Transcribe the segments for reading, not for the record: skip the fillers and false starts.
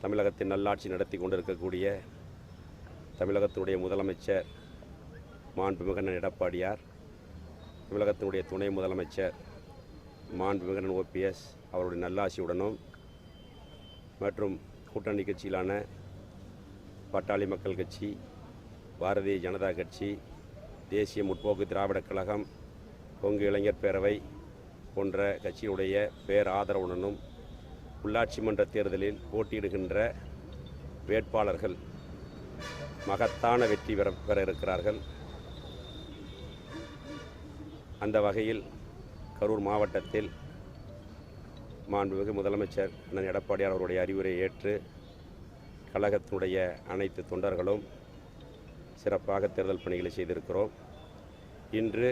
தமிழகத்தின் நல்லாட்சி நடத்தி கொண்டிருக்கக்கூடிய தமிழகத்தினுடைய முதலமைச்சர் மாண்புமிகு எடப்பாடியார், தமிழகத்தினுடைய துணை முதலமைச்சர் மாண்புமிகு ஓபிஎஸ் அவருடைய நல்லாட்சியுடனும் மற்றும் கூட்டணி கட்சியிலான பாட்டாளி மக்கள் கட்சி, பாரதிய ஜனதா கட்சி, தேசிய முற்போக்கு திராவிடக் கழகம், கொங்கு இளைஞர் பேரவை போன்ற கட்சியுடைய பேராதரவுடனும் உள்ளாட்சி மன்ற தேர்தலில் போட்டியிடுகின்ற வேட்பாளர்கள் மகத்தான வெற்றி பெற இருக்கிறார்கள். அந்த வகையில் கரூர் மாவட்டத்தில் மாண்புமிகு முதலமைச்சர் அண்ணன் எடப்பாடியார் அவருடைய அறிவுரை ஏற்று கழகத்தினுடைய அனைத்து தொண்டர்களும் சிறப்பாக தேர்தல் பணிகளை செய்திருக்கிறோம். இன்று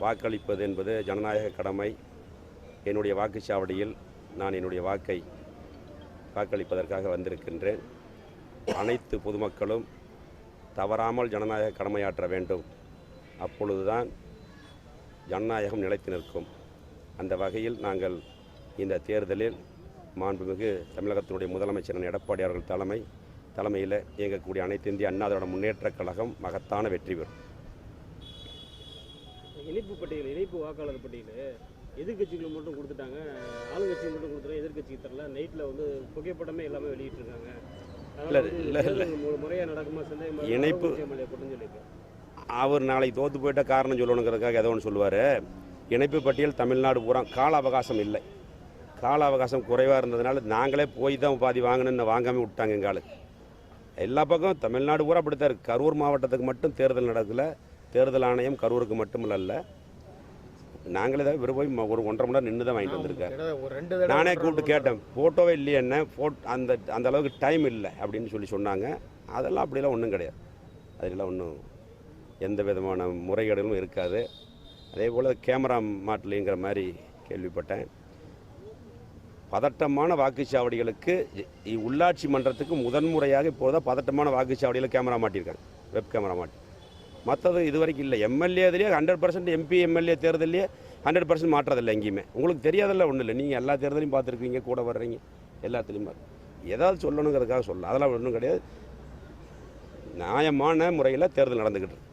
வாக்களிப்பது என்பது ஜனநாயக கடமை. என்னுடைய வாக்குச்சாவடியில் நான் என்னுடைய வாக்கை வாக்களிப்பதற்காக வந்திருக்கின்றேன். அனைத்து பொதுமக்களும் தவறாமல் ஜனநாயக கடமையாற்ற வேண்டும். அப்பொழுதுதான் ஜனநாயகம் நிலைத்து நிற்கும். அந்த வகையில் நாங்கள் இந்த தேர்தலில் மாண்புமிகு தமிழகத்தினுடைய முதலமைச்சர் எடப்பாடி அவர்கள் தலைமையில் இயங்கக்கூடிய அனைத்து இந்திய அண்ணா திராவிட முன்னேற்றக் கழகம் மகத்தான வெற்றி பெறும். இணைப்பு வாக்காளர் பட்டியல் எதிர்கட்சிகளுக்கு மட்டும் கொடுத்துட்டாங்க, ஆளுங்கட்சிக்கு மட்டும் கொடுத்துட்டாங்க, எதிர்கட்சிக்கு தரல. நைட்டில் புகைப்படமே எல்லாமே வெளியிட்டிருக்காங்க. முறையாக நடக்குமா இணைப்பு அவர் நாளைக்கு தோற்று போயிட்ட காரணம் சொல்லணுங்கிறதுக்காக ஏதோ ஒன்று சொல்லுவார். இணைப்பு பட்டியல் தமிழ்நாடு பூரா கால அவகாசம் இல்லை. கால அவகாசம் குறைவாக இருந்ததுனால நாங்களே போய் தான் பாதி வாங்கணுன்னு வாங்காமல் விட்டாங்க. எங்களுக்கு எல்லா பக்கம் தமிழ்நாடு பூரா அப்படித்தான் இருக்குது. கரூர் மாவட்டத்துக்கு மட்டும் தேர்தல் நடக்கல. தேர்தல் ஆணையம் கரூருக்கு மட்டும் இல்ல, நாங்களே தான் போய் ஒரு 1.5 மணி நேரம் நின்று தான் வாங்கிட்டு வந்திருக்கேன். நானே கூப்பிட்டு கேட்டேன், ஃபோட்டோவே இல்லையே என்ன, அந்த அளவுக்கு டைம் இல்லை அப்படின்னு சொன்னாங்க. அதெல்லாம் அப்படிலாம் ஒன்றும் கிடையாது. அதெல்லாம் ஒன்றும் எந்த விதமான முறைகேடுகளும் இருக்காது. அதே போல் கேமரா மாட்டலைங்கிற மாதிரி கேள்விப்பட்டேன். பதட்டமான வாக்குச்சாவடிகளுக்கு உள்ளாட்சி மன்றத்துக்கு முதன்முறையாக இப்போதான் பதட்டமான வாக்குச்சாவடியில் கேமரா மாட்டியிருக்காங்க, வெப் கேமரா மாட்டி. மற்றது இது வரைக்கும் இல்லை. எம்எல்ஏ இதுலேயே 100% எம்பி எம்எல்ஏ தேர்தலையே 100% மாற்றதில்லை எங்கேயுமே. உங்களுக்கு தெரியாதல்ல ஒன்றும் இல்லை. நீங்கள் எல்லா தேர்தலையும் பார்த்துருக்கீங்க, கூட வர்றீங்க, எல்லாத்துலேயும் ஏதாவது சொல்லணுங்கிறதுக்காக சொல்லலாம். அதெல்லாம் ஒன்றும் கிடையாது. நியாயமான முறையில் தேர்தல் நடந்துக்கிட்டு இருக்கு.